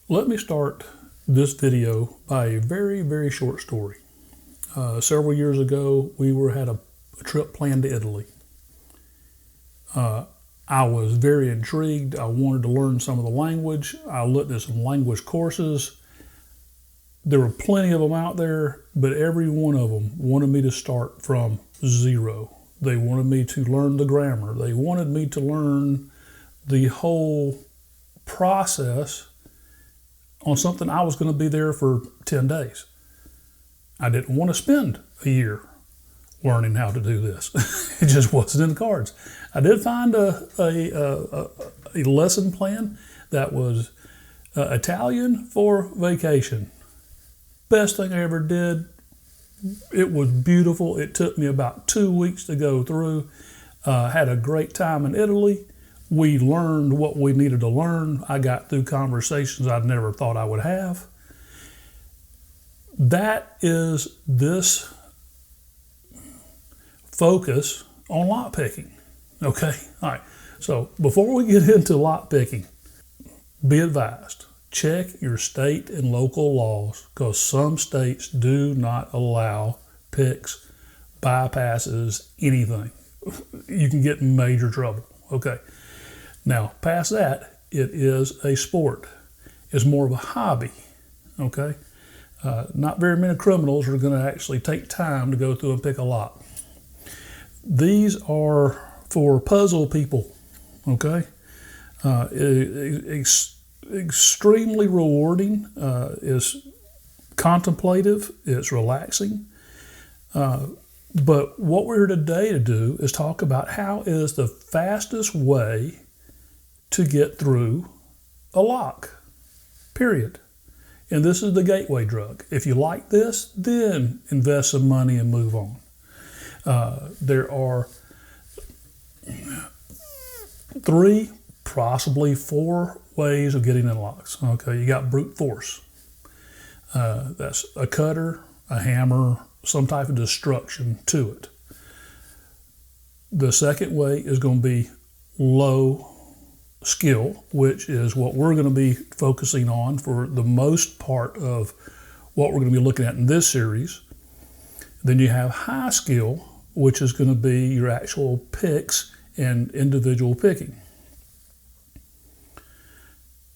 Let me start this video by a very, very short story. Several years ago, we had a trip planned to Italy. I was very intrigued. I wanted to learn some of the language. I looked at some language courses. There were plenty of them out there, but every one of them wanted me to start from zero. They wanted me to learn the grammar. They wanted me to learn the whole process on something I was going to be there for 10 days. I didn't want to spend a year learning how to do this. It just wasn't in the cards. I did find a lesson plan that was Italian for vacation. Best thing I ever did. It was beautiful. It took me about 2 weeks to go through. Had a great time in Italy. We learned what we needed to learn. I got through conversations I'd never thought I would have. That is this focus on lot picking. Okay? All right. So before we get into lot picking, be advised, check your state and local laws, because some states do not allow picks, bypasses, anything. You can get in major trouble. Okay. Now, past that, it is a sport. It's more of a hobby. Okay. Not very many criminals are going to actually take time to go through and pick a lot. These are for puzzle people. Okay. Extremely rewarding. It's contemplative. It's relaxing. But what we're here today to do is talk about how is the fastest way to get through a lock, period. And this is the gateway drug. If you like this, then invest some money and move on. There are 3, possibly 4 ways of getting in locks. Okay, you got brute force. That's a cutter, a hammer, some type of destruction to it. The second way is going to be low skill, which is what we're going to be focusing on for the most part of what we're going to be looking at in this series. Then you have high skill, which is going to be your actual picks and individual picking.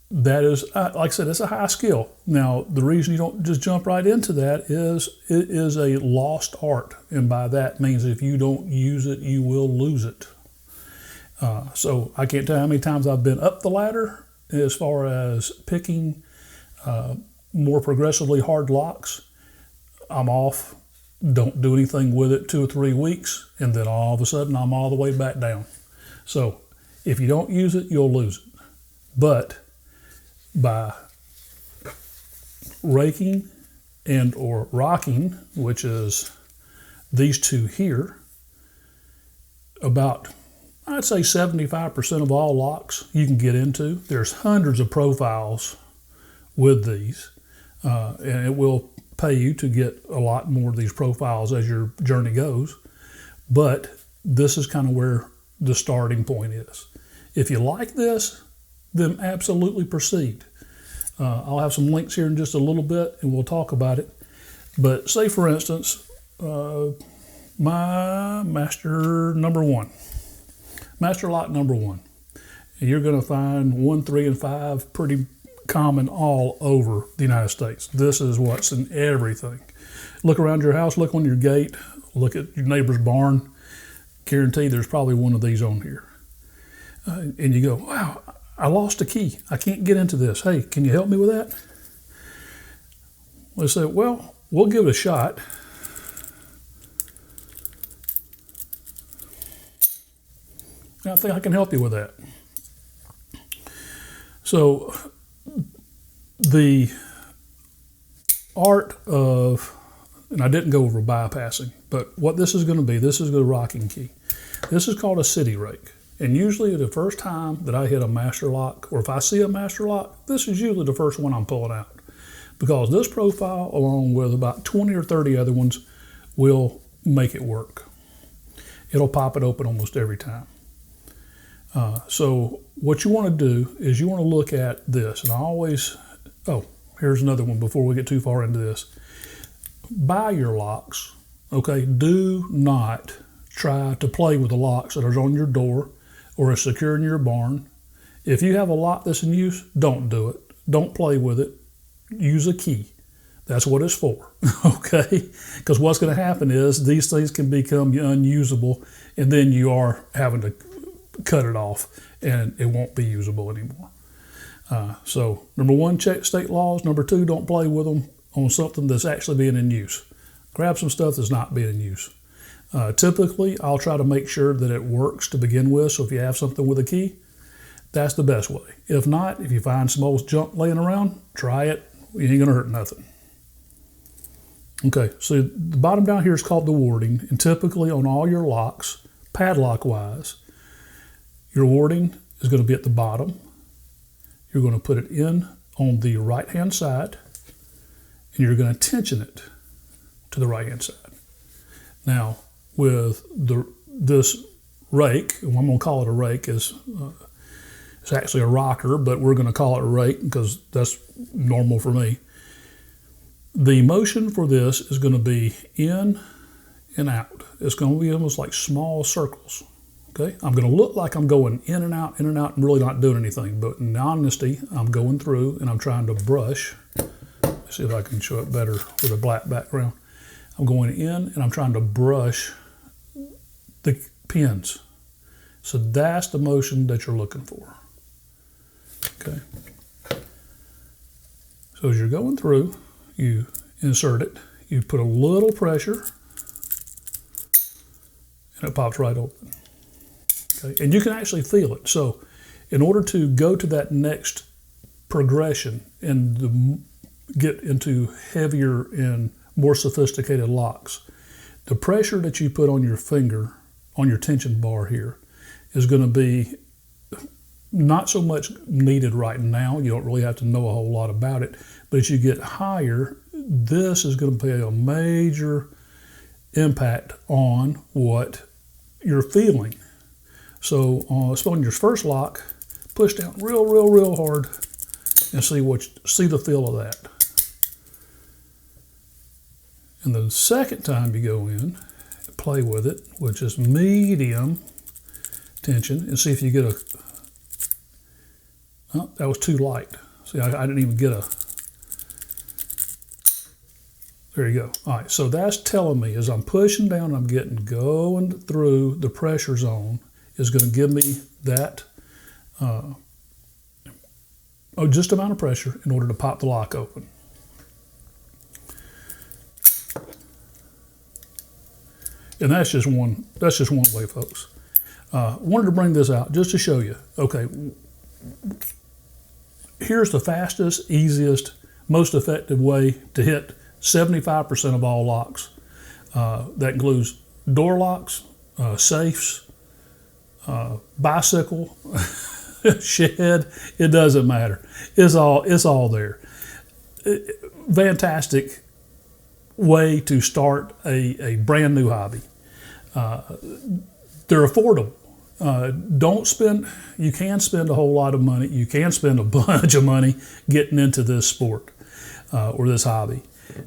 That is, like I said, it's a high skill. Now, the reason you don't just jump right into that is it is a lost art. And by that means if you don't use it, you will lose it. So I can't tell you how many times I've been up the ladder as far as picking more progressively hard locks. I'm off, don't do anything with it 2 or 3 weeks, and then all of a sudden I'm all the way back down. So if you don't use it, you'll lose it. But by raking and or rocking, which is these two here, about I'd say 75% of all locks you can get into. There's hundreds of profiles with these, and it will pay you to get a lot more of these profiles as your journey goes. But this is kind of where the starting point is. If you like this, then absolutely proceed. I'll have some links here in just a little bit, and we'll talk about it. But say, for instance, my master number 1. Master lock number 1. You're going to find 1, 3, and 5 pretty common all over the United States. This is what's in everything. Look around your house, look on your gate, look at your neighbor's barn. Guarantee there's probably one of these on here. And you go, wow, I lost a key. I can't get into this. Hey, can you help me with that? They say, well, we'll give it a shot. I think I can help you with that. So the art of, and I didn't go over bypassing, but what this is going to be, this is the rocking key. This is called a city rake. And usually the first time that I hit a master lock, or if I see a master lock, this is usually the first one I'm pulling out. Because this profile, along with about 20 or 30 other ones, will make it work. It'll pop it open almost every time. So what you want to do is you want to look at this, and I always Oh, here's another one before we get too far into this. Buy your locks, okay? Do not try to play with the locks that are on your door or are secure in your barn. If you have a lock that's in use, don't do it. Don't play with it. Use a key. That's what it's for, okay? Because what's going to happen is these things can become unusable, and then you are having to cut it off, and it won't be usable anymore. So, number one, check state laws. Number two, don't play with them on something that's actually being in use. Grab some stuff that's not being in use. Typically, I'll try to make sure that it works to begin with, so if you have something with a key, that's the best way. If not, if you find some old junk laying around, try it. You ain't going to hurt nothing. Okay, so the bottom down here is called the warding, and typically on all your locks, padlock-wise, your warding is going to be at the bottom. You're going to put it in on the right-hand side, and you're going to tension it to the right-hand side. Now, with this rake, and I'm going to call it a rake, it's actually a rocker, but we're going to call it a rake because that's normal for me. The motion for this is going to be in and out. It's going to be almost like small circles. Okay, I'm going to look like I'm going in and out, and really not doing anything. But in honesty, I'm going through and I'm trying to brush. Let's see if I can show it better with a black background. I'm going in and I'm trying to brush the pins. So that's the motion that you're looking for. Okay. So as you're going through, you insert it, you put a little pressure, and it pops right open. Okay? And you can actually feel it. So in order to go to that next progression and get into heavier and more sophisticated locks, the pressure that you put on your finger, on your tension bar here, is going to be not so much needed right now. You don't really have to know a whole lot about it. But as you get higher, this is going to play a major impact on what you're feeling. So on your first lock, push down real hard and see the feel of that. And the second time you go in, play with it with just medium tension and see if you get a, oh, that was too light. See, I didn't even get a, there you go. All right, so that's telling me as I'm pushing down, I'm going through the pressure zone is going to give me that just amount of pressure in order to pop the lock open. And that's just one way, folks. Wanted to bring this out just to show you. Okay, here's the fastest, easiest, most effective way to hit 75% of all locks. That includes door locks, safes, bicycle, shed. It doesn't matter. It's all there. Fantastic way to start a brand new hobby. They're affordable. You can spend a whole lot of money. You can spend a bunch of money getting into this sport or this hobby.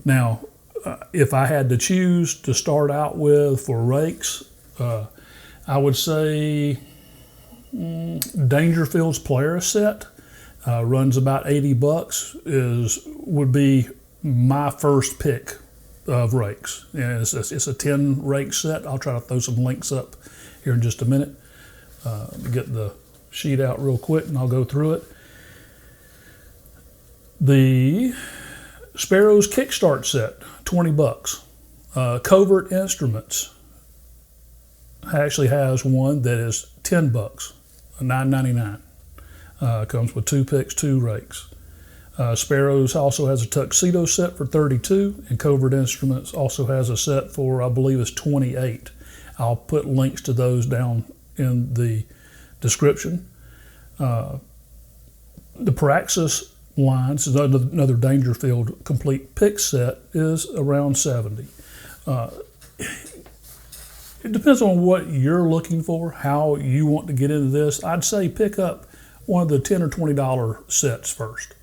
Now, if I had to choose to start out with for rakes, I would say Dangerfield's Polaris set runs about $80. Would be my first pick of rakes. And it's a 10 rake set. I'll try to throw some links up here in just a minute. Get the sheet out real quick and I'll go through it. The Sparrows Kickstart set, $20. Covert Instruments actually has one that is $10, $9.99. Comes with 2 picks, 2 rakes. Sparrows also has a tuxedo set for $32, and Covert Instruments also has a set for, I believe, it's $28. I'll put links to those down in the description. The Praxis line, so another Dangerfield complete pick set, is around $70. It depends on what you're looking for, how you want to get into this. I'd say pick up one of the $10 or $20 sets first.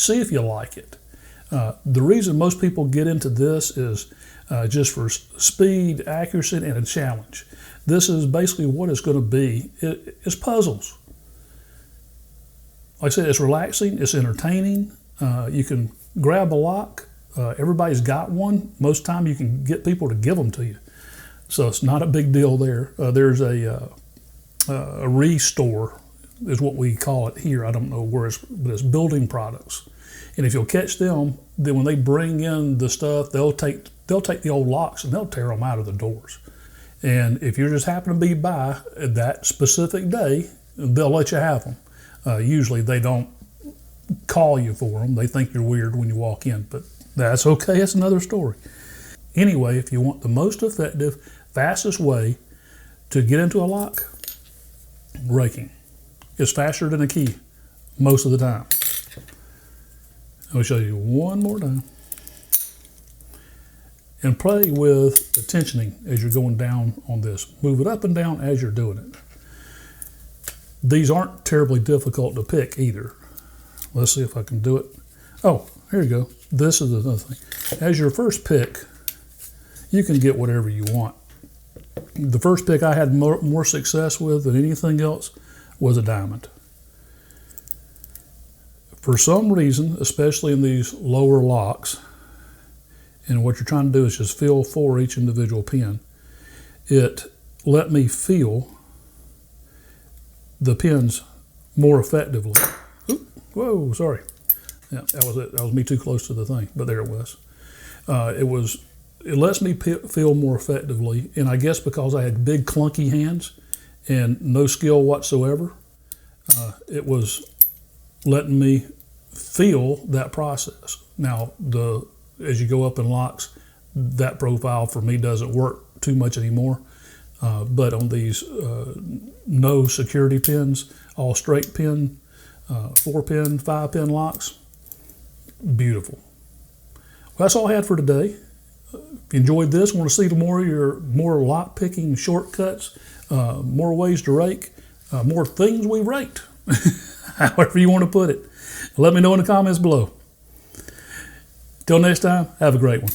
See if you like it. The reason most people get into this is just for speed, accuracy, and a challenge. This is basically what it's going to be. It's puzzles. Like I said, it's relaxing, it's entertaining. You can grab a lock. Everybody's got one. Most time you can get people to give them to you. So it's not a big deal there. There's a restore is what we call it here. I don't know where but it's building products. And if you'll catch them, then when they bring in the stuff, they'll take the old locks and they'll tear them out of the doors. And if you just happen to be by that specific day, they'll let you have them. Usually they don't call you for them. They think you're weird when you walk in, but that's okay. That's another story. Anyway, if you want the most effective, fastest way to get into a lock, raking. It's faster than a key most of the time. I'll show you one more time. And play with the tensioning as you're going down on this. Move it up and down as you're doing it. These aren't terribly difficult to pick either. Let's see if I can do it. Oh, here you go. This is another thing. As your first pick, you can get whatever you want. The first pick I had more success with than anything else was a diamond. For some reason, especially in these lower locks, and what you're trying to do is just feel for each individual pin, it let me feel the pins more effectively. Oop, whoa, sorry. Yeah, that was it. That was me too close to the thing, but there it was. It lets me feel more effectively, and I guess because I had big clunky hands and no skill whatsoever, it was letting me feel that process. Now, as you go up in locks, that profile for me doesn't work too much anymore. But on these no security pins, all straight pin, 4-pin, 5-pin locks, beautiful. Well, that's all I had for today. If you enjoyed this, want to see more lock picking shortcuts, more ways to rake, more things we raked, however you want to put it, let me know in the comments below. Till next time, have a great one.